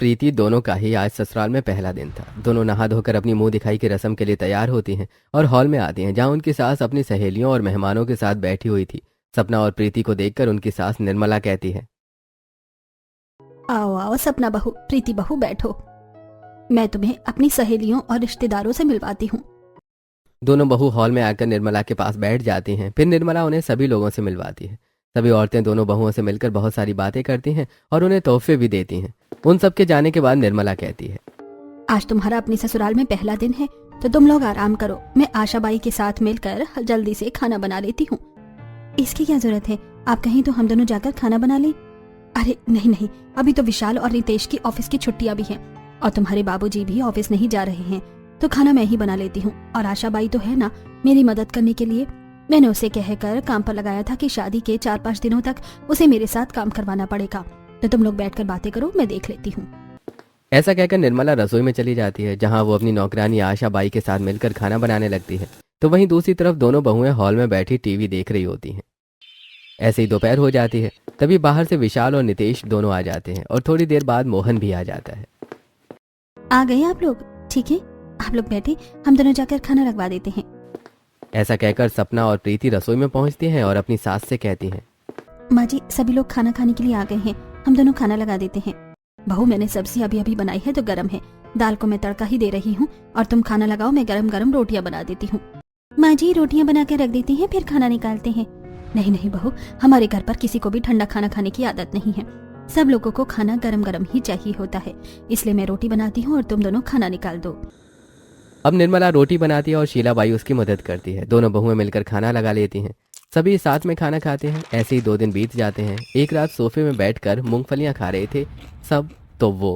प्रीति दोनों का ही आज ससुराल में पहला दिन था। दोनों नहा धोकर अपनी मुंह दिखाई की रस्म के लिए तैयार होती हैं और हॉल में आती हैं, जहां उनकी सास अपनी सहेलियों और मेहमानों के साथ बैठी हुई थी। सपना और प्रीति को देखकर उनकी सास निर्मला कहती है, आओ आओ सपना बहू, प्रीति बहू, बैठो। मैं तुम्हें अपनी सहेलियों और रिश्तेदारों से मिलवाती हूँ। दोनों बहू हॉल में आकर निर्मला के पास बैठ जाती हैं। फिर निर्मला उन्हें सभी लोगों से मिलवाती है। सभी औरतें दोनों बहुओं से मिलकर बहुत सारी बातें करती हैं और उन्हें तोहफे भी देती हैं। उन सब के जाने के बाद निर्मला कहती है, आज तुम्हारा अपने ससुराल में पहला दिन है, तो तुम लोग आराम करो। मैं आशाबाई के साथ मिलकर जल्दी से खाना बना लेती हूँ। इसकी क्या जरूरत है, आप कहीं तो हम दोनों जाकर खाना बना लें। अरे नहीं नहीं, अभी तो विशाल और रितेश की ऑफिस की छुट्टियां भी हैं और तुम्हारे बाबूजी भी ऑफिस नहीं जा रहे हैं, तो खाना मैं ही बना लेती हूँ। और आशाबाई तो है ना मेरी मदद करने के लिए। मैंने उसे कहकर काम पर लगाया था कि शादी के 4-5 दिनों तक उसे मेरे साथ काम करवाना पड़ेगा। तो तुम लोग बैठकर बातें करो, मैं देख लेती हूँ। ऐसा कहकर निर्मला रसोई में चली जाती है, जहां वो अपनी नौकरानी आशाबाई के साथ मिलकर खाना बनाने लगती है। तो वहीं दूसरी तरफ दोनों बहुएं हॉल में बैठी टीवी देख रही होती हैं। ऐसे ही दोपहर हो जाती है। तभी बाहर से विशाल और नितेश दोनों आ जाते हैं और थोड़ी देर बाद मोहन भी आ जाता है। आ गए आप लोग? ठीक है, आप लोग बैठे, हम दोनों जाकर खाना लगवा देते हैं। ऐसा कहकर सपना और प्रीति रसोई में पहुंचती हैं और अपनी सास से कहती हैं, माँ जी, सभी लोग खाना खाने के लिए आ गए हैं, हम दोनों खाना लगा देते हैं। बहू, मैंने सब्जी अभी अभी बनाई है तो गरम है। दाल को मैं तड़का ही दे रही हूँ और तुम खाना लगाओ, मैं गरम गरम रोटियां बना देती हूँ। माँ जी, रोटियां बना के रख देती हैं, फिर खाना निकालते हैं। नहीं नहीं बहू, हमारे घर पर किसी को भी ठंडा खाना खाने की आदत नहीं है। सब लोगों को खाना गरम गरम ही चाहिए होता है, इसलिए मैं रोटी बनाती हूँ और तुम दोनों खाना निकाल दो। अब निर्मला रोटी बनाती है और शीलाबाई उसकी मदद करती है। दोनों बहुएं मिलकर खाना लगा लेती हैं। सभी साथ में खाना खाते हैं। ऐसे ही 2 दिन बीत जाते हैं। एक रात सोफे में बैठकर मूंगफलियां खा रहे थे सब, तो वो,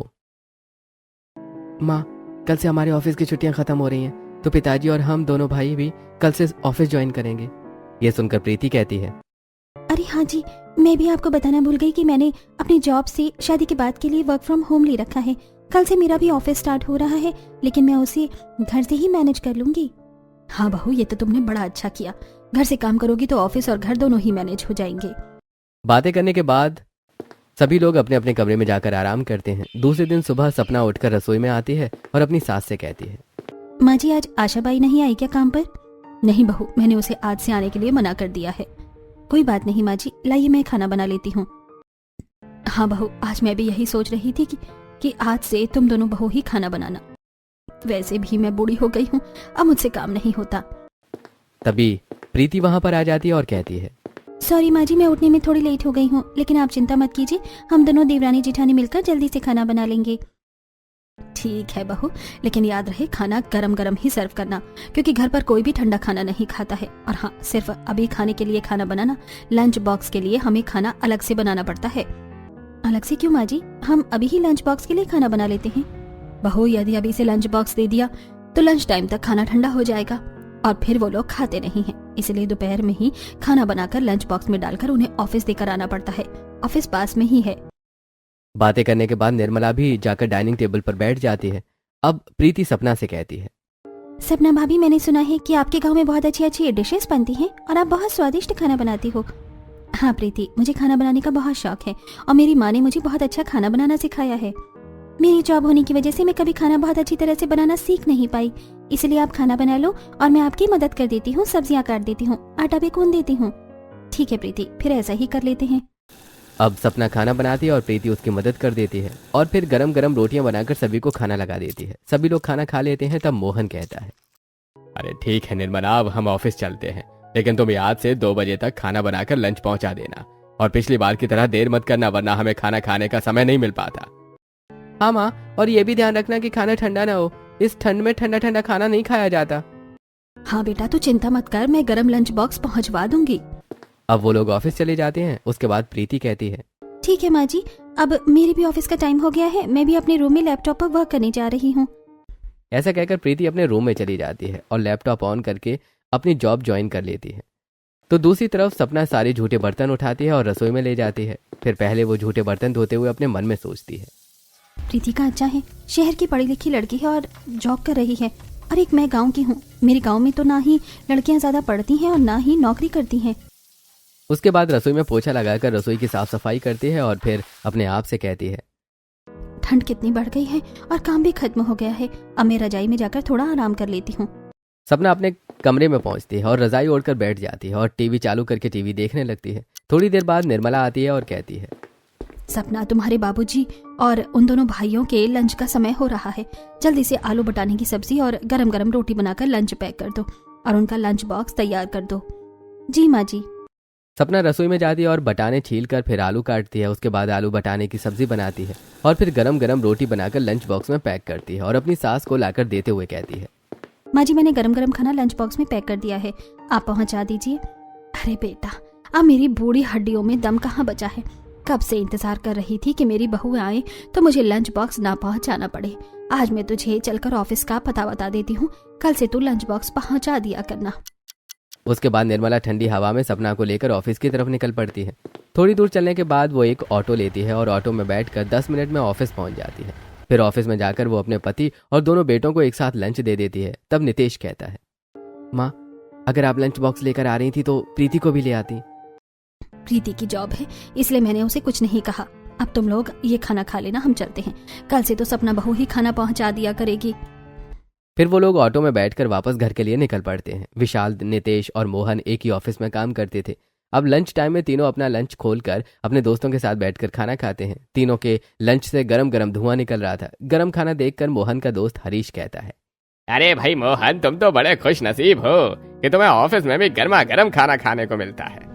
माँ, कल से हमारे ऑफिस की छुट्टियां खत्म हो रही हैं, तो पिताजी और हम दोनों भाई भी कल से ऑफिस ज्वाइन करेंगे। ये सुनकर प्रीति कहती है, अरे हाँ जी, मैं भी आपको बताना भूल गई कि मैंने अपनी जॉब से शादी के बाद के लिए वर्क फ्रॉम होम ले रखा है। कल से मेरा भी ऑफिस स्टार्ट हो रहा है, लेकिन मैं उसे घर से ही मैनेज कर लूंगी। हाँ बहू, ये तो तुमने बड़ा अच्छा किया। घर से काम करोगी तो ऑफिस और घर दोनों ही मैनेज हो जाएंगे। बातें करने के बाद सभी लोग अपने अपने कमरे में जाकर आराम करते हैं। दूसरे दिन सुबह सपना उठकर रसोई में आती है और अपनी सास से कहती है, माँ जी, आज आशाबाई नहीं आई क्या काम पर? नहीं बहू, मैंने उसे आज से आने के लिए मना कर दिया है। कोई बात नहीं माँ जी, लाइए मैं खाना बना लेती हूँ। हाँ बहू, आज मैं भी यही सोच रही थी कि आज से तुम दोनों बहू ही खाना बनाना। वैसे भी मैं बूढ़ी हो गई हूँ, अब मुझसे काम नहीं होता। तभी प्रीति वहां पर आ जाती है और कहती है, सॉरी माँ जी, मैं उठने में थोड़ी लेट हो गई हूँ, लेकिन आप चिंता मत कीजिए, हम दोनों देवरानी जिठानी मिलकर जल्दी से खाना बना लेंगे। ठीक है बहू, लेकिन याद रहे खाना गरम गरम ही सर्व करना, क्योंकि घर पर कोई भी ठंडा खाना नहीं खाता है। और हाँ, सिर्फ अभी खाने के लिए खाना बनाना, लंच बॉक्स के लिए हमें खाना अलग से बनाना पड़ता है। अलग से क्यों माँ जी? हम अभी ही लंच बॉक्स के लिए खाना बना लेते हैं। बहू, यदि अभी से लंच बॉक्स दे दिया तो लंच टाइम तक खाना ठंडा हो जाएगा और फिर वो लोग खाते नहीं हैं। इसलिए दोपहर में ही खाना बनाकर लंच बॉक्स में डालकर उन्हें ऑफिस देकर आना पड़ता है। ऑफिस पास में ही है। बातें करने के बाद निर्मला भी जाकर डाइनिंग टेबल पर बैठ जाती है। अब प्रीति सपना से कहती है, सपना भाभी, मैंने सुना है कि आपके गांव में बहुत अच्छी अच्छी डिशेस बनती हैं और आप बहुत स्वादिष्ट खाना बनाती हो। हाँ प्रीति, मुझे खाना बनाने का बहुत शौक है और मेरी माँ ने मुझे बहुत अच्छा खाना बनाना सिखाया है। मेरी जॉब होने की वजह से मैं कभी खाना बहुत अच्छी तरह से बनाना सीख नहीं पाई, इसलिए आप खाना बना लो और मैं आपकी मदद कर देती हूँ, सब्जियाँ काट देती हूँ, आटा भी गूंद देती हूँ। ठीक है प्रीति, फिर ऐसा ही कर लेते हैं। अब सपना खाना बनाती है और प्रीति उसकी मदद कर देती है और फिर गरम गरम रोटियां बनाकर सभी को खाना लगा देती है। सभी लोग खाना खा लेते हैं। तब मोहन कहता है, अरे ठीक है निर्मला, अब हम ऑफिस चलते हैं, लेकिन तुम आज से 2 बजे तक खाना बनाकर लंच पहुंचा देना और पिछली बार की तरह देर मत करना, वरना हमें खाना खाने का समय नहीं मिल पाता। हाँ माँ, और ये भी ध्यान रखना कि खाना ठंडा ना हो, इस ठंड में ठंडा ठंडा खाना नहीं खाया जाता। हाँ बेटा, तू चिंता मत कर, मैं गरम लंच बॉक्स पहुंचवा दूंगी। अब वो लोग ऑफिस चले जाते हैं। उसके बाद प्रीति कहती है, ठीक है माँ जी, अब मेरी भी ऑफिस का टाइम हो गया है, मैं भी अपने रूम में लैपटॉप पर वर्क करने जा रही हूँ। ऐसा कहकर प्रीति अपने रूम में चली जाती है और लैपटॉप ऑन करके अपनी जॉब ज्वाइन कर लेती है। तो दूसरी तरफ सपना सारे झूठे बर्तन उठाती है और रसोई में ले जाती है। फिर पहले वो झूठे बर्तन धोते हुए अपने मन में सोचती है, प्रीति का अच्छा है, शहर की पढ़ी लिखी लड़की है और जॉब कर रही है, और एक मैं गांव की हूँ। मेरे गांव में तो ना ही लड़कियां ज्यादा पढ़ती हैं और ना ही नौकरी करती हैं। उसके बाद रसोई में पोछा लगाकर रसोई की साफ सफाई करती है और फिर अपने आप से कहती है, ठंड कितनी बढ़ गई है और काम भी खत्म हो गया है। अब मैं रजाई में जाकर थोड़ा आराम कर लेती हूँ। सपना अपने कमरे में पहुंचती है और रजाई ओढ़कर बैठ जाती है और टीवी चालू करके टीवी देखने लगती है। थोड़ी देर बाद निर्मला आती है और कहती है, सपना, तुम्हारे बाबूजी और उन दोनों भाइयों के लंच का समय हो रहा है। जल्दी से आलू बटाने की सब्जी और गरम गरम रोटी बनाकर लंच पैक कर दो और उनका लंच बॉक्स तैयार कर दो। जी माँ जी। सपना रसोई में जाती है और बटाने छील कर फिर आलू काटती है। उसके बाद आलू बटाने की सब्जी बनाती है और फिर गरम गरम रोटी बनाकर लंच बॉक्स में पैक करती है और अपनी सास को लाकर देते हुए कहती है, माँ जी, मैंने गरम गरम खाना लंच बॉक्स में पैक कर दिया है, आप पहुंचा दीजिए। अरे बेटा, अब मेरी बूढ़ी हड्डियों में दम कहाँ बचा है। कब से इंतजार कर रही थी कि मेरी बहू आए तो मुझे लंच बॉक्स ना पहुंचाना पड़े। आज मैं तुझे चलकर ऑफिस का पता बता देती हूँ, कल से तू लंच बॉक्स पहुंचा दिया करना। उसके बाद निर्मला ठंडी हवा में सपना को लेकर ऑफिस की तरफ निकल पड़ती है। थोड़ी दूर चलने के बाद वो एक ऑटो लेती है और ऑटो में बैठकर 10 मिनट में ऑफिस पहुंच जाती है। फिर ऑफिस में जाकर वो अपने पति और दोनों बेटों को एक साथ लंच दे देती है। तब नितेश कहता है, माँ, अगर आप लंच बॉक्स लेकर आ रही थी तो प्रीति को भी ले आती। प्रीति की जॉब है इसलिए मैंने उसे कुछ नहीं कहा। अब तुम लोग ये खाना खा लेना, हम चलते हैं। कल से तो सपना बहू ही खाना पहुंचा दिया करेगी। फिर वो लोग ऑटो में बैठकर वापस घर के लिए निकल पड़ते हैं। विशाल, नितेश और मोहन एक ही ऑफिस में काम करते थे। अब लंच टाइम में तीनों अपना लंच खोलकर अपने दोस्तों के साथ बैठकर खाना खाते हैं। तीनों के लंच से गरम गरम धुआं निकल रहा था। गरम खाना देखकर मोहन का दोस्त हरीश कहता है, अरे भाई मोहन, तुम तो बड़े खुश नसीब हो कि तुम्हें ऑफिस में भी गर्मा गर्म खाना खाने को मिलता है।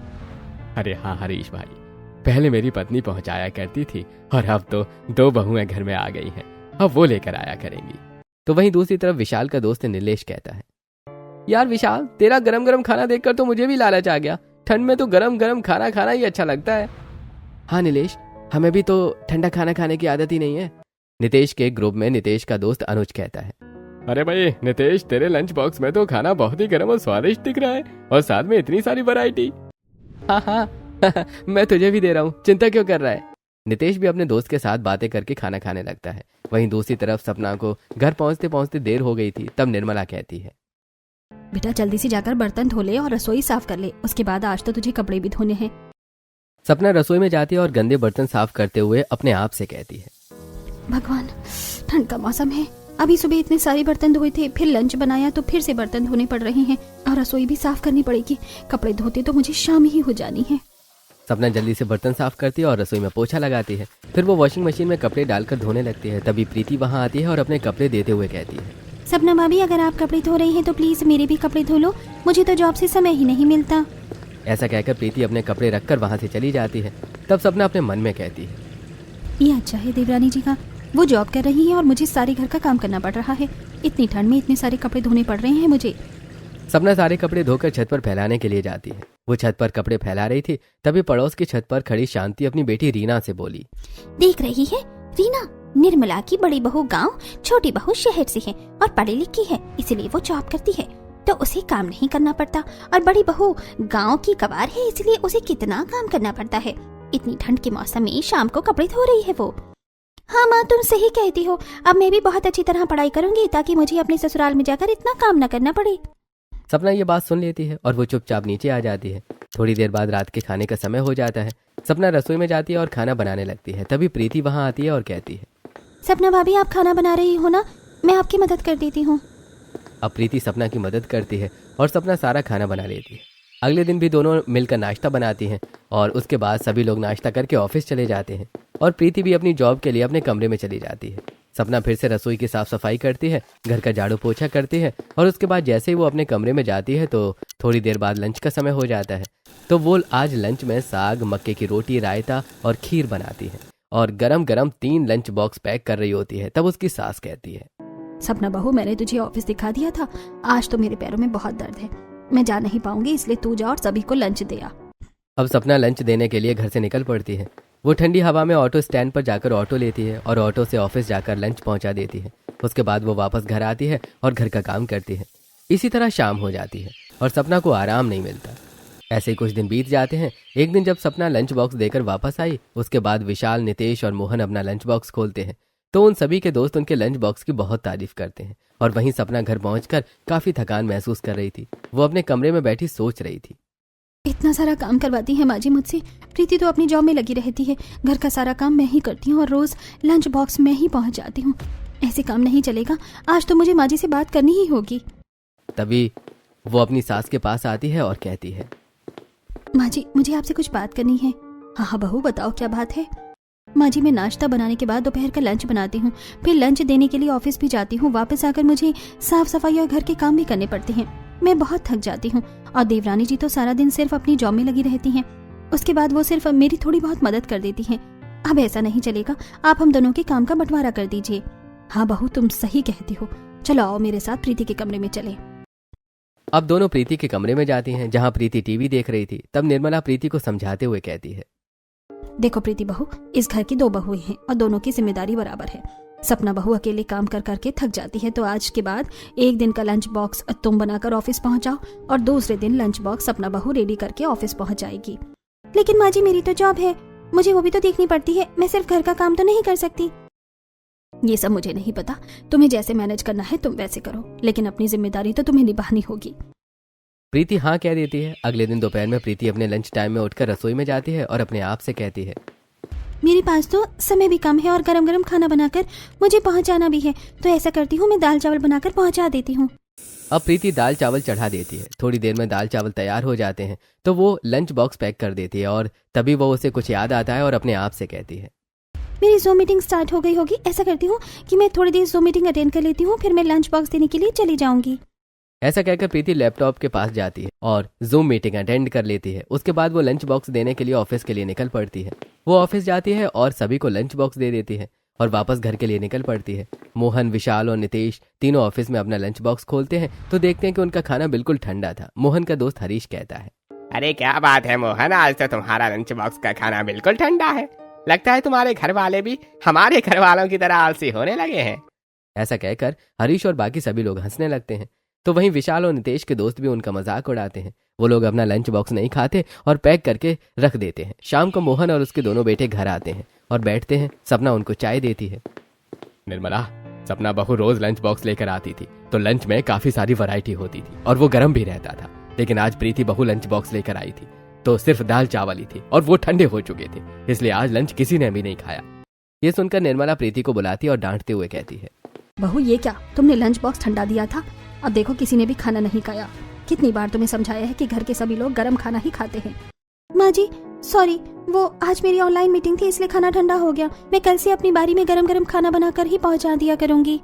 अरे हाँ हरीश भाई, पहले मेरी पत्नी पहुंचाया करती थी और अब तो 2 बहुएं घर में आ गई हैं, अब वो लेकर आया करेंगी। तो वहीं दूसरी तरफ विशाल का दोस्त नीलेश कहता है, यार विशाल, तेरा गरम गरम खाना देखकर तो मुझे भी लालच आ गया। ठंड में तो गरम गरम खाना खाना ही अच्छा लगता है। हाँ नीलेश, हमें भी तो ठंडा खाना खाने की आदत ही नहीं है। नितेश के ग्रुप में नितेश का दोस्त अनुज कहता है, अरे भाई नितेश, तेरे लंच बॉक्स में तो खाना बहुत ही गर्म और स्वादिष्ट दिख रहा है और साथ में इतनी सारी वैरायटी। हाँ हाँ मैं तुझे भी दे रहा हूँ, चिंता क्यों कर रहा है। नितेश भी अपने दोस्त के साथ बातें करके खाना खाने लगता है। वहीं दूसरी तरफ सपना को घर पहुंचते पहुंचते देर हो गई थी। तब निर्मला कहती है, बेटा जल्दी से जाकर बर्तन धो ले और रसोई साफ कर ले, उसके बाद आज तो तुझे कपड़े भी धोने हैं। सपना रसोई में जाती है और गंदे बर्तन साफ करते हुए अपने आप से कहती है, भगवान, ठंड का मौसम है, अभी सुबह इतने सारे बर्तन धोए थे, फिर लंच बनाया तो फिर से बर्तन धोने पड़ रहे हैं और रसोई भी साफ करनी पड़ेगी। कपड़े धोते तो मुझे शाम ही हो जानी है। सपना जल्दी से बर्तन साफ करती है और रसोई में पोछा लगाती है। फिर वो वॉशिंग मशीन में कपड़े डालकर धोने लगती है। तभी प्रीति वहाँ आती है और अपने कपड़े देते हुए कहती है, सपना भाभी, अगर आप कपड़े धो रही हैं तो प्लीज मेरे भी कपड़े धो लो, मुझे तो जॉब से समय ही नहीं मिलता। ऐसा कहकर प्रीति अपने कपड़े रखकर वहाँ से चली जाती है। तब सपना अपने मन में कहती है, ये अच्छा है देवरानी जी का, वो जॉब कर रही है और मुझे सारे घर का काम करना पड़ रहा है। इतनी ठंड में इतने सारे कपड़े धोने पड़ रहे हैं मुझे। सपना सारे कपड़े धोकर छत पर फैलाने के लिए जाती है। वो छत पर कपड़े फैला रही थी, तभी पड़ोस की छत पर खड़ी शांति अपनी बेटी रीना से बोली, देख रही है रीना, निर्मला की बड़ी बहू गांव, छोटी बहू शहर से है और पढ़ी लिखी है, इसलिए वो जॉब करती है तो उसे काम नहीं करना पड़ता, और बड़ी बहू गांव की कबार है इसलिए उसे कितना काम करना पड़ता है। इतनी ठंड के मौसम में शाम को कपड़े धो रही है वो। हाँ माँ, तुम सही कहती हो, अब मैं भी बहुत अच्छी तरह पढ़ाई करूंगी ताकि मुझे अपने ससुराल में जाकर इतना काम न करना पड़े। सपना ये बात सुन लेती है और वो चुपचाप नीचे आ जाती है। थोड़ी देर बाद रात के खाने का समय हो जाता है। सपना रसोई में जाती है और खाना बनाने लगती है। तभी प्रीति वहाँ आती है और कहती है, सपना भाभी, आप खाना बना रही हो ना, मैं आपकी मदद कर देती हूँ। अब प्रीति सपना की मदद करती है और सपना सारा खाना बना लेती है। अगले दिन भी दोनों मिलकर नाश्ता बनाती हैं और उसके बाद सभी लोग नाश्ता करके ऑफिस चले जाते हैं और प्रीति भी अपनी जॉब के लिए अपने कमरे में चली जाती है। सपना फिर से रसोई की साफ सफाई करती है, घर का झाड़ू पोछा करती है और उसके बाद जैसे ही वो अपने कमरे में जाती है तो थोड़ी देर बाद लंच का समय हो जाता है। तो वो आज लंच में साग, मक्के की रोटी, रायता और खीर बनाती है और गरम गरम 3 लंच बॉक्स पैक कर रही होती है। तब उसकी सास कहती है, सपना बहू, मैंने तुझे ऑफिस दिखा दिया था, आज तो मेरे पैरों में बहुत दर्द है, मैं जा नहीं पाऊंगी, इसलिए तू जा और सभी को लंच दे आ। अब सपना लंच देने के लिए घर से निकल पड़ती है। वो ठंडी हवा में ऑटो स्टैंड पर जाकर ऑटो लेती है और ऑटो से ऑफिस जाकर लंच पहुंचा देती है। उसके बाद वो वापस घर आती है और घर का काम करती है। इसी तरह शाम हो जाती है और सपना को आराम नहीं मिलता। ऐसे ही कुछ दिन बीत जाते हैं। एक दिन जब सपना लंच बॉक्स देकर वापस आई, उसके बाद विशाल, नितेश और मोहन अपना लंच बॉक्स खोलते हैं तो उन सभी के दोस्त उनके लंच बॉक्स की बहुत तारीफ करते हैं। और वहीं सपना घर पहुंचकर काफी थकान महसूस कर रही थी। वो अपने कमरे में बैठी सोच रही थी, इतना सारा काम करवाती है माँ जी मुझसे। प्रीति तो अपनी जॉब में लगी रहती है, घर का सारा काम मैं ही करती हूँ और रोज लंच बॉक्स में ही पहुँच जाती हूँ। ऐसे काम नहीं चलेगा, आज तो मुझे माँ जी से बात करनी ही होगी। तभी वो अपनी सास के पास आती है और कहती है, माँ जी मुझे आपसे कुछ बात करनी है। हाँ हाँ बहू बताओ क्या बात है। माँ जी मैं नाश्ता बनाने के बाद दोपहर का लंच बनाती हूँ, फिर लंच देने के लिए ऑफिस भी जाती हूँ। वापस आकर मुझे साफ सफाई और घर के काम भी करने पड़ते हैं। मैं बहुत थक जाती हूँ और देवरानी जी तो सारा दिन सिर्फ अपनी जॉब में लगी रहती हैं। उसके बाद वो सिर्फ मेरी थोड़ी बहुत मदद कर देती हैं। अब ऐसा नहीं चलेगा, आप हम दोनों के काम का बंटवारा कर दीजिए। हाँ बहू तुम सही कहती हो, चलो आओ मेरे साथ प्रीति के कमरे में चले। अब दोनों प्रीति के कमरे में जाती हैं जहां प्रीति टीवी देख रही थी। तब निर्मला प्रीति को समझाते हुए कहती है, देखो प्रीति बहू, इस घर की 2 बहुएं हैं और दोनों की जिम्मेदारी बराबर है। सपना बहू अकेले काम कर करके थक जाती है, तो आज के बाद एक दिन का लंच बॉक्स तुम बनाकर ऑफिस पहुंच जाओ और दूसरे दिन लंच बॉक्स सपना बहू रेडी करके ऑफिस पहुंच जाएगी। लेकिन माँ जी मेरी तो जॉब है, मुझे वो भी तो देखनी पड़ती है, मैं सिर्फ घर का काम तो नहीं कर सकती। ये सब मुझे नहीं पता, तुम्हें जैसे मैनेज करना है तुम वैसे करो, लेकिन अपनी जिम्मेदारी तो तुम्हें निभानी होगी। प्रीति हाँ कह देती है। अगले दिन दोपहर में प्रीति अपने लंच टाइम में उठकर रसोई में जाती है और अपने आप से कहती है, मेरे पास तो समय भी कम है और गरम गरम खाना बनाकर मुझे पहुंचाना भी है, तो ऐसा करती हूँ मैं दाल चावल बनाकर पहुंचा देती हूँ। अब प्रीति दाल चावल चढ़ा देती है। थोड़ी देर में दाल चावल तैयार हो जाते हैं तो वो लंच बॉक्स पैक कर देती है और तभी वो उसे कुछ याद आता है और अपने आप से कहती है, मेरी ज़ूम मीटिंग स्टार्ट हो गई होगी। ऐसा करती हूँ कि मैं थोड़ी देर ज़ूम मीटिंग अटेंड कर लेती हूँ, फिर मैं लंच बॉक्स देने के लिए चली जाऊंगी। ऐसा कहकर प्रीति लैपटॉप के पास जाती है और जूम मीटिंग अटेंड कर लेती है। उसके बाद वो लंच बॉक्स देने के लिए ऑफिस के लिए निकल पड़ती है। वो ऑफिस जाती है और सभी को लंच बॉक्स दे देती है और वापस घर के लिए निकल पड़ती है। मोहन, विशाल और नितेश तीनों ऑफिस में अपना लंच बॉक्स खोलते हैं तो देखते हैं कि उनका खाना बिल्कुल ठंडा था। मोहन का दोस्त हरीश कहता है, अरे क्या बात है मोहन, आज तो तुम्हारा लंच बॉक्स का खाना बिल्कुल ठंडा है। लगता है तुम्हारे घर वाले भी हमारे घर वालों की तरह आलसी होने लगे हैं। ऐसा कहकर हरीश और बाकी सभी लोग हंसने लगते हैं। तो वहीं विशाल और नितेश के दोस्त भी उनका मजाक उड़ाते हैं। वो लोग अपना लंच बॉक्स नहीं खाते और पैक करके रख देते हैं। शाम को मोहन और उसके दोनों बेटे घर आते हैं और बैठते हैं। सपना उनको चाय देती है। निर्मला, सपना बहू रोज लंच बॉक्स लेकर आती थी तो लंच में काफी सारी वैरायटी होती थी और वो गर्म भी रहता था। लेकिन आज प्रीति बहू लंच बॉक्स लेकर आई थी तो सिर्फ दाल चावल ही थी और वो ठंडे हो चुके थे, इसलिए आज लंच किसी ने भी नहीं खाया। ये सुनकर निर्मला प्रीति को बुलाती और डांटते हुए कहती है, बहू ये क्या, तुमने लंच बॉक्स ठंडा दिया था, अब देखो किसी ने भी खाना नहीं खाया। कितनी बार तुम्हें समझाया है कि घर के सभी लोग गर्म खाना ही खाते हैं। माँ जी सॉरी, वो आज मेरी ऑनलाइन मीटिंग थी इसलिए खाना ठंडा हो गया। मैं कल से अपनी बारी में गरम गरम खाना बनाकर ही पहुंचा दिया करूंगी।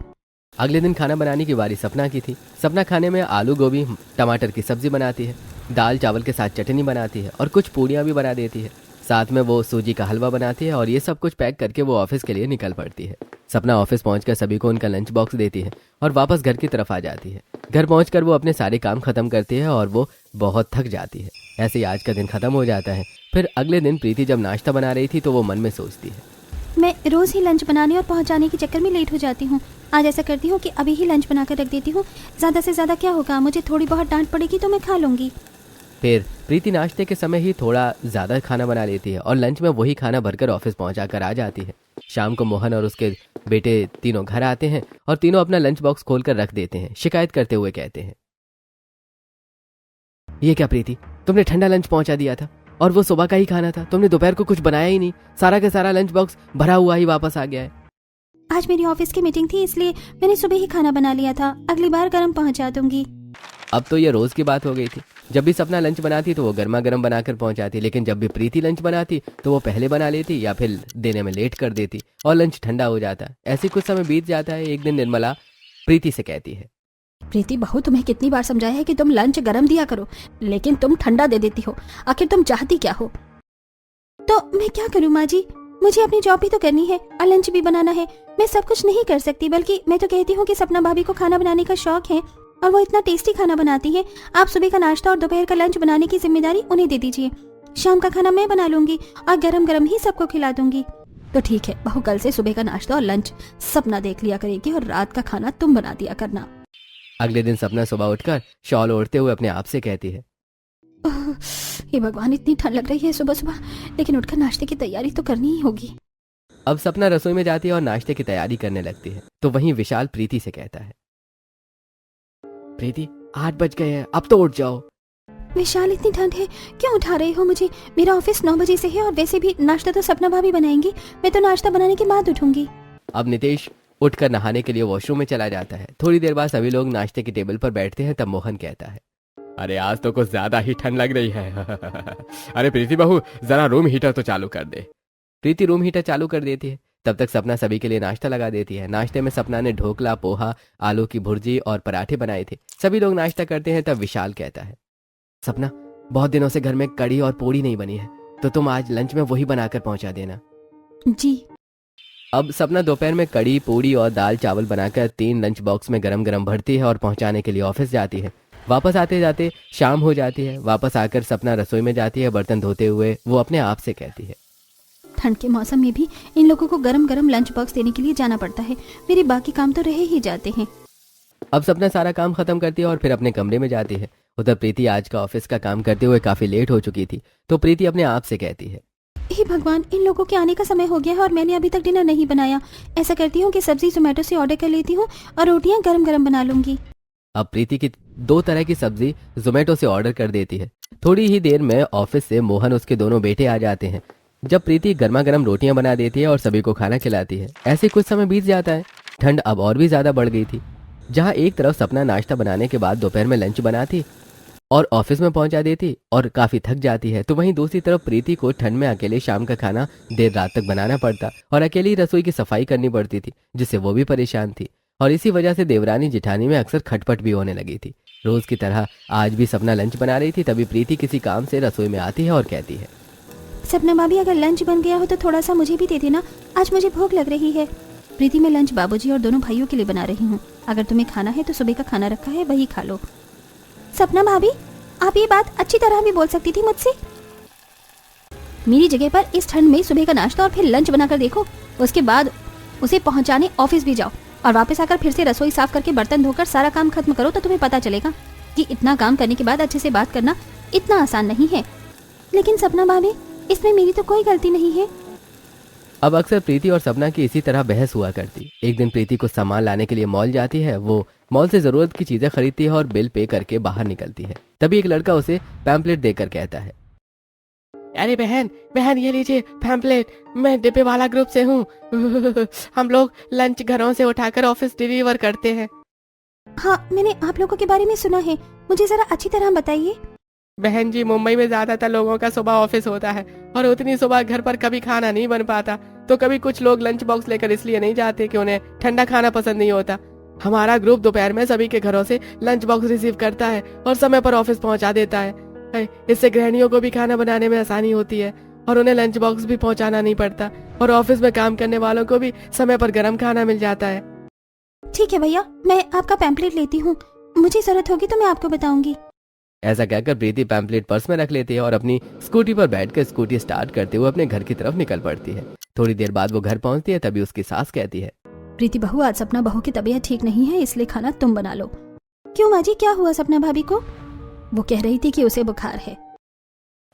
अगले दिन खाना बनाने की बारी सपना की थी। सपना खाने में आलू गोभी टमाटर की सब्जी बनाती है, दाल चावल के साथ चटनी बनाती है और कुछ पूड़ियाँ भी बना देती है। साथ में वो सूजी का हलवा बनाती है और ये सब कुछ पैक करके वो ऑफिस के लिए निकल पड़ती है। सपना ऑफिस पहुंचकर सभी को उनका लंच बॉक्स देती है और वापस घर की तरफ आ जाती है। घर पहुंचकर वो अपने सारे काम खत्म करती है और वो बहुत थक जाती है। ऐसे ही आज का दिन खत्म हो जाता है। फिर अगले दिन प्रीति जब नाश्ता बना रही थी तो वो मन में सोचती है, मैं रोज ही लंच बनाने और पहुंचाने के चक्कर में लेट हो जाती हूँ। आज ऐसा करती हूँ कि अभी ही लंच बनाकर रख देती हूँ। ज्यादा से ज्यादा क्या होगा, मुझे थोड़ी बहुत डांट पड़ेगी तो मैं खा लूंगी। फिर प्रीति नाश्ते के समय ही थोड़ा ज्यादा खाना बना लेती है और लंच में वही खाना भरकर ऑफिस पहुंचा कर आ जाती है। शाम को मोहन और उसके बेटे तीनों घर आते हैं और तीनों अपना लंच बॉक्स खोलकर रख देते हैं। शिकायत करते हुए कहते हैं, ये क्या प्रीति, तुमने ठंडा लंच पहुंचा दिया था और वो सुबह का ही खाना था। तुमने दोपहर को कुछ बनाया ही नहीं, सारा का सारा लंच बॉक्स भरा हुआ ही वापस आ गया है। आज मेरी ऑफिस की मीटिंग थी इसलिए मैंने सुबह ही खाना बना लिया था, अगली बार गर्म पहुंचा दूंगी। अब तो ये रोज की बात हो गई थी। जब भी सपना लंच बनाती तो वो गर्मा गर्म बनाकर पहुंचाती, लेकिन जब भी प्रीति लंच बनाती तो वो पहले बना लेती या फिर देने में लेट कर देती और लंच ठंडा हो जाता। ऐसे कुछ समय बीत जाता है। एक दिन निर्मला प्रीति से कहती है, प्रीति बहू, तुम्हें कितनी बार समझाया है कि तुम लंच गरम दिया करो, लेकिन तुम ठंडा दे देती हो। आखिर तुम चाहती क्या हो? तो मैं क्या करूं माँ जी, मुझे अपनी जॉब भी तो करनी है और लंच भी बनाना है। मैं सब कुछ नहीं कर सकती, बल्कि मैं तो कहती हूँ कि सपना भाभी को खाना बनाने का शौक है और वो इतना टेस्टी खाना बनाती है। आप सुबह का नाश्ता और दोपहर का लंच बनाने की जिम्मेदारी उन्हें दे दीजिए। शाम का खाना मैं बना लूंगी और गरम गरम ही सबको खिला दूंगी। तो ठीक है बहू, कल से सुबह का नाश्ता और लंच सपना देख लिया करेगी और रात का खाना तुम बना दिया करना। अगले दिन सपना सुबह उठकर शॉल ओढ़ते हुए अपने आप से कहती है, हे भगवान, इतनी ठंड लग रही है सुबह सुबह, लेकिन उठकर नाश्ते की तैयारी तो करनी ही होगी। अब सपना रसोई में जाती है और नाश्ते की तैयारी करने लगती है। तो वहीं विशाल प्रीति से कहता है, प्रीति 8 बज गए हैं, अब तो उठ जाओ। विशाल, इतनी ठंड है, क्यों उठा रहे हो मुझे? मेरा ऑफिस 9 बजे से है और वैसे भी नाश्ता तो सपना भाभी बनाएंगी। मैं तो नाश्ता बनाने के बाद उठूंगी। अब नितेश उठकर नहाने के लिए वॉशरूम में चला जाता है। थोड़ी देर बाद सभी लोग नाश्ते की टेबल पर बैठते हैं। तब मोहन कहता है, अरे आज तो कुछ ज्यादा ही ठंड लग रही है। अरे प्रीति बहू, जरा रूम हीटर तो चालू कर दे। प्रीति रूम हीटर चालू कर देती है। तब तक सपना सभी के लिए नाश्ता लगा देती है। नाश्ते में सपना ने ढोकला, पोहा, आलू की भुर्जी और पराठे बनाए थे। सभी लोग नाश्ता करते हैं। तब विशाल कहता है, सपना, बहुत दिनों से घर में कड़ी और पोड़ी नहीं बनी है, तो तुम आज लंच में वही बनाकर पहुंचा देना। जी। अब सपना दोपहर में कड़ी, पूड़ी और दाल चावल बनाकर 3 लंच बॉक्स में गरम गरम भरती है और पहुंचाने के लिए ऑफिस जाती है। वापस आते जाते शाम हो जाती है। वापस आकर सपना रसोई में जाती है। बर्तन धोते हुए वो अपने आप से कहती है, ठंड के मौसम में भी इन लोगों को गरम गरम लंच बॉक्स देने के लिए जाना पड़ता है। मेरे बाकी काम तो रह ही जाते हैं। अब सपना सारा काम खत्म करती है और फिर अपने कमरे में जाती है। उधर प्रीति आज का ऑफिस का काम करते हुए काफी लेट हो चुकी थी, तो प्रीति अपने आप से कहती है, हे भगवान, इन लोगों के आने का समय हो गया है और मैंने अभी तक डिनर नहीं बनाया। ऐसा करती हूँ कि सब्जी जोमेटो से ऑर्डर कर लेती हूँ और रोटियां गरम गरम बना लूंगी। अब प्रीति की 2 तरह की सब्जी जोमेटो से ऑर्डर कर देती है। थोड़ी ही देर में ऑफिस से मोहन, उसके दोनों बेटे आ जाते हैं। जब प्रीति गर्मा गर्म रोटियां बना देती है और सभी को खाना खिलाती है। ऐसे कुछ समय बीत जाता है। ठंड अब और भी ज्यादा बढ़ गई थी। जहां एक तरफ सपना नाश्ता बनाने के बाद दोपहर में लंच बनाती और ऑफिस में पहुंचा देती और काफी थक जाती है, तो वहीं दूसरी तरफ प्रीति को ठंड में अकेले शाम का खाना देर रात तक बनाना पड़ता और अकेली रसोई की सफाई करनी पड़ती थी, जिससे वो भी परेशान थी। और इसी वजह से देवरानी जिठानी में अक्सर खटपट भी होने लगी थी। रोज की तरह आज भी सपना लंच बना रही थी। तभी प्रीति किसी काम से रसोई में आती है और कहती है, सपना भाभी, अगर लंच बन गया हो तो थोड़ा सा मुझे भी दे देना, आज मुझे भूख लग रही है। प्रीति, मैं लंच बाबूजी और दोनों भाइयों के लिए बना रही हूँ। अगर तुम्हें खाना है तो सुबह का खाना रखा है, वही खा लो। सपना भाभी, आप ये बात अच्छी तरह भी बोल सकती थी मुझसे। मेरी जगह पर इस ठंड में सुबह का नाश्ता और फिर लंच बनाकर देखो, उसके बाद उसे पहुंचाने ऑफिस भी जाओ और वापस आकर फिर से रसोई साफ करके बर्तन धोकर सारा काम खत्म करो, तो तुम्हें पता चलेगा कि इतना काम करने के बाद अच्छे से बात करना इतना आसान नहीं है। लेकिन सपना भाभी, इसमें मेरी तो कोई गलती नहीं है। अब अक्सर प्रीति और सपना की इसी तरह बहस हुआ करती। एक दिन प्रीति को सामान लाने के लिए मॉल जाती है। वो मॉल से जरूरत की चीजें खरीदती है और बिल पे करके बाहर निकलती है। तभी एक लड़का उसे पैम्पलेट देकर कहता है, अरे बहन बहन, ये लीजिए पैम्पलेट, मैं डिब्बे वाला ग्रुप से हूँ। हम लोग लंच घरों से उठाकर ऑफिस डिलीवर करते हैं। हाँ, मैंने आप लोगों के बारे में सुना है, मुझे जरा अच्छी तरह बताइए। बहन जी, मुंबई में ज्यादातर लोगों का सुबह ऑफिस होता है और उतनी सुबह घर पर कभी खाना नहीं बन पाता, तो कभी कुछ लोग लंच बॉक्स लेकर इसलिए नहीं जाते कि उन्हें ठंडा खाना पसंद नहीं होता। हमारा ग्रुप दोपहर में सभी के घरों से लंच बॉक्स रिसीव करता है और समय पर ऑफिस पहुंचा देता है। इससे गृहिणियों को भी खाना बनाने में आसानी होती है और उन्हें लंच बॉक्स भी पहुंचाना नहीं पड़ता और ऑफिस में काम करने वालों को भी समय पर गर्म खाना मिल जाता है। ठीक है भैया, मैं आपका पैम्पलेट लेती हूँ, मुझे जरूरत होगी तो मैं आपको बताऊंगी। ऐसा कहकर प्रीति पैम्पलेट पर्स में रख लेती है और अपनी स्कूटी पर बैठकर स्कूटी स्टार्ट करते हुए अपने घर की तरफ निकल पड़ती है। थोड़ी देर बाद वो घर पहुंचती है। तभी उसकी सास कहती है, प्रीति बहू, आज सपना बहू की तबीयत ठीक नहीं है, इसलिए खाना तुम बना लो। क्यों माँ जी, क्या हुआ सपना भाभी को? वो कह रही थी कि उसे बुखार है।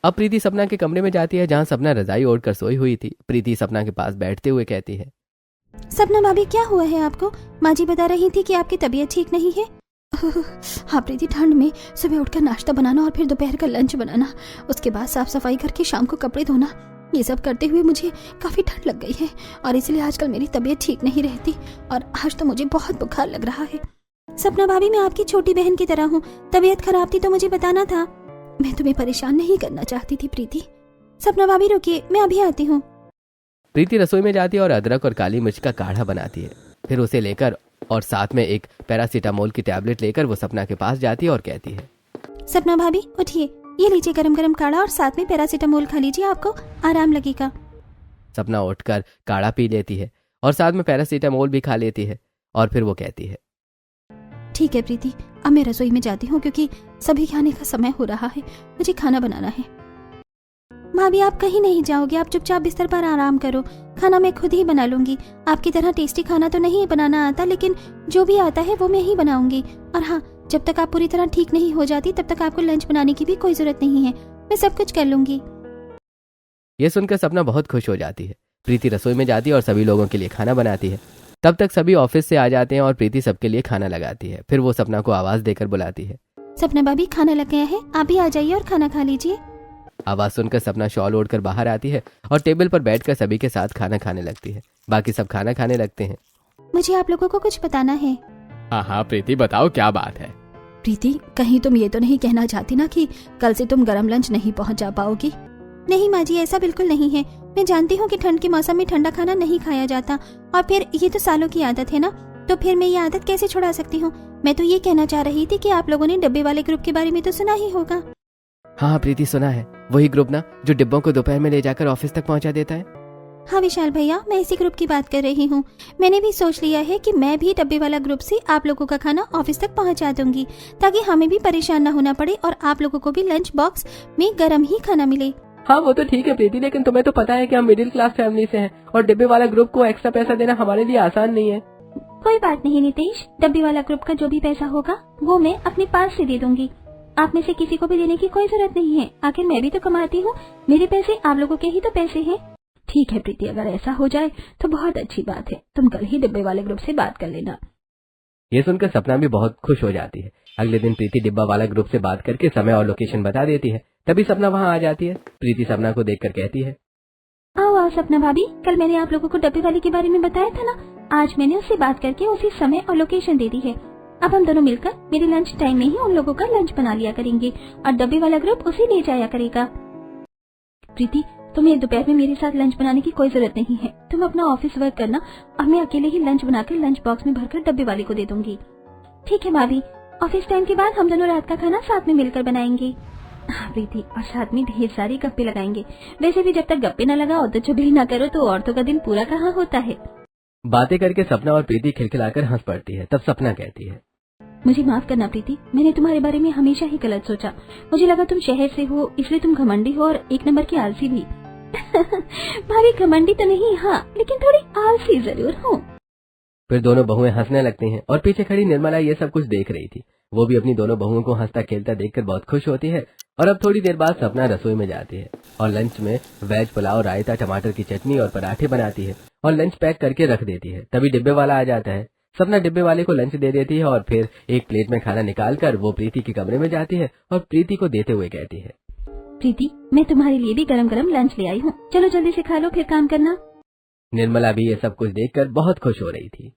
अब प्रीति सपना के कमरे में जाती है, जहाँ सपना रजाई ओढ़कर सोई हुई थी। प्रीति सपना के पास बैठते हुए कहती है, सपना भाभी, क्या हुआ है आपको? माँ जी बता रही थी कि आपकी तबीयत ठीक नहीं है। हाँ प्रीति, ठंड में सुबह उठकर नाश्ता बनाना और फिर दोपहर का लंच बनाना, उसके बाद साफ सफाई करके शाम को कपड़े धोना, ये सब करते हुए मुझे काफी ठंड लग गई है और इसलिए आजकल मेरी तबीयत ठीक नहीं रहती और आज तो मुझे बहुत बुखार लग रहा है। सपना भाभी, मैं आपकी छोटी बहन की तरह हूँ, तबीयत खराब थी तो मुझे बताना था, मैं तुम्हें परेशान नहीं करना चाहती थी। प्रीति, सपना भाभी रुकिए, मैं अभी आती हूँ। प्रीति रसोई में जाती है और अदरक और काली मिर्च का काढ़ा बनाती है। फिर उसे लेकर और साथ में एक पैरासीटामोल की टैबलेट लेकर वो सपना के पास जाती है और कहती है, सपना भाभी उठिए, ये लीजिए गरम गरम काढ़ा और साथ में पैरासीटामोल खा लीजिए, आपको आराम लगेगा। सपना उठकर काढ़ा पी लेती है और साथ में पैरासीटामोल भी खा लेती है और फिर वो कहती है, ठीक है प्रीति, अब मैं रसोई में जाती हूँ क्योंकि सभी खाने का समय हो रहा है, मुझे खाना बनाना है। भाभी, आप कहीं नहीं जाओगे, आप चुपचाप बिस्तर पर आराम करो, खाना मैं खुद ही बना लूंगी। आपकी तरह टेस्टी खाना तो नहीं बनाना आता, लेकिन जो भी आता है वो मैं ही बनाऊंगी। और हाँ, जब तक आप पूरी तरह ठीक नहीं हो जाती तब तक आपको लंच बनाने की भी कोई जरूरत नहीं है, मैं सब कुछ कर लूंगी। ये सुनकर सपना बहुत खुश हो जाती है। प्रीति रसोई में जाती है और सभी लोगों के लिए खाना बनाती है। तब तक सभी ऑफिस से आ जाते हैं और प्रीति सबके लिए खाना लगाती है। फिर वो सपना को आवाज देकर बुलाती है, सपना भाभी खाना लग गया है, आप भी आ जाइए और खाना खा लीजिए। आवाज सुनकर सपना शॉल ओढ़कर बाहर आती है और टेबल पर बैठकर सभी के साथ खाना खाने लगती है। बाकी सब खाना खाने लगते हैं। मुझे आप लोगों को कुछ बताना है। हाँ हाँ प्रीति, बताओ क्या बात है। प्रीति, कहीं तुम ये तो नहीं कहना चाहती ना कि कल से तुम गरम लंच नहीं पहुंचा पाओगी? नहीं माँ जी, ऐसा बिल्कुल नहीं है। मैं जानती हूँ कि ठंड के मौसम में ठंडा खाना नहीं खाया जाता, और फिर ये तो सालों की आदत है ना, तो फिर मैं ये आदत कैसे छुड़ा सकती हूँ? मैं तो ये कहना चाह रही थी कि आप लोगों ने डब्बे वाले ग्रुप के बारे में तो सुना ही होगा। हाँ प्रीति, सुना है। वही ग्रुप ना जो डिब्बों को दोपहर में ले जाकर ऑफिस तक पहुंचा देता है। हाँ विशाल भैया, मैं इसी ग्रुप की बात कर रही हूँ। मैंने भी सोच लिया है कि मैं भी डब्बे वाला ग्रुप से आप लोगों का खाना ऑफिस तक पहुँचा दूंगी, ताकि हमें भी परेशान न होना पड़े और आप लोगों को भी लंच बॉक्स में गर्म ही खाना मिले। हाँ वो तो ठीक है प्रीति, लेकिन तुम्हें तो पता है कि हम मिडिल क्लास फैमिली से हैं और डिब्बे वाला ग्रुप को एक्स्ट्रा पैसा देना हमारे लिए आसान नहीं है। कोई बात नहीं नितेश, डब्बे वाला ग्रुप का जो भी पैसा होगा वो मैं अपने पास से दे दूंगी। आप में से किसी को भी देने की कोई जरूरत नहीं है, आखिर मैं भी तो कमाती हूँ। मेरे पैसे आप लोगों के ही तो पैसे हैं। ठीक है प्रीति, अगर ऐसा हो जाए तो बहुत अच्छी बात है। तुम कल ही डिब्बे वाले ग्रुप से बात कर लेना। ये सुनकर सपना भी बहुत खुश हो जाती है। अगले दिन प्रीति डिब्बा वाला ग्रुप से बात करके समय और लोकेशन बता देती है। तभी सपना वहाँ आ जाती है। प्रीति सपना को देखकर कहती है, आओ आओ सपना भाभी, कल मैंने आप लोगों को डब्बे वाले के बारे में बताया था ना, आज मैंने उससे बात करके उसी समय और लोकेशन दे दी है। अब हम दोनों मिलकर मेरे लंच टाइम में ही उन लोगों का लंच बना लिया करेंगे और डब्बे वाला ग्रुप उसे ले जाया करेगा। प्रीति, तुम्हें दोपहर में मेरे साथ लंच बनाने की कोई जरूरत नहीं है। तुम अपना ऑफिस वर्क करना और मैं अकेले ही लंच बनाकर लंच बॉक्स में भरकर डब्बे वाले को दे दूंगी। ठीक है भाभी, ऑफिस टाइम के बाद हम दोनों रात का खाना साथ में मिलकर बनाएंगे। हाँ प्रीति, और साथ में ढेर सारी गप्पे लगाएंगे। वैसे भी जब तक गप्पे न लगाओ तो चुगली न करो तो औरतों का दिन पूरा कहाँ होता है। बातें करके सपना और प्रीति खिलखिलाकर हंस पड़ती है। तब सपना कहती है, मुझे माफ करना प्रीति, मैंने तुम्हारे बारे में हमेशा ही गलत सोचा। मुझे लगा तुम शहर से हो इसलिए तुम घमंडी हो और एक नंबर की आलसी भी। भाभी घमंडी तो नहीं, हाँ, लेकिन थोड़ी आलसी जरूर हूँ। फिर दोनों बहुएं हंसने लगती हैं और पीछे खड़ी निर्मला ये सब कुछ देख रही थी। वो भी अपनी दोनों बहुओं को हंसता खेलता देखकर बहुत खुश होती है। और अब थोड़ी देर बाद सपना रसोई में जाती है और लंच में वेज पुलाव, रायता, टमाटर की चटनी और पराठे बनाती है और लंच पैक करके रख देती है। तभी डिब्बे वाला आ जाता है। सपना डिब्बे वाले को लंच दे देती है और फिर एक प्लेट में खाना निकालकर वो प्रीति के कमरे में जाती है और प्रीति को देते हुए कहती है, प्रीति, मैं तुम्हारे लिए भी गरम गरम लंच ले आई हूँ, चलो जल्दी से खा लो फिर काम करना। निर्मला भी ये सब कुछ देखकर बहुत खुश हो रही थी।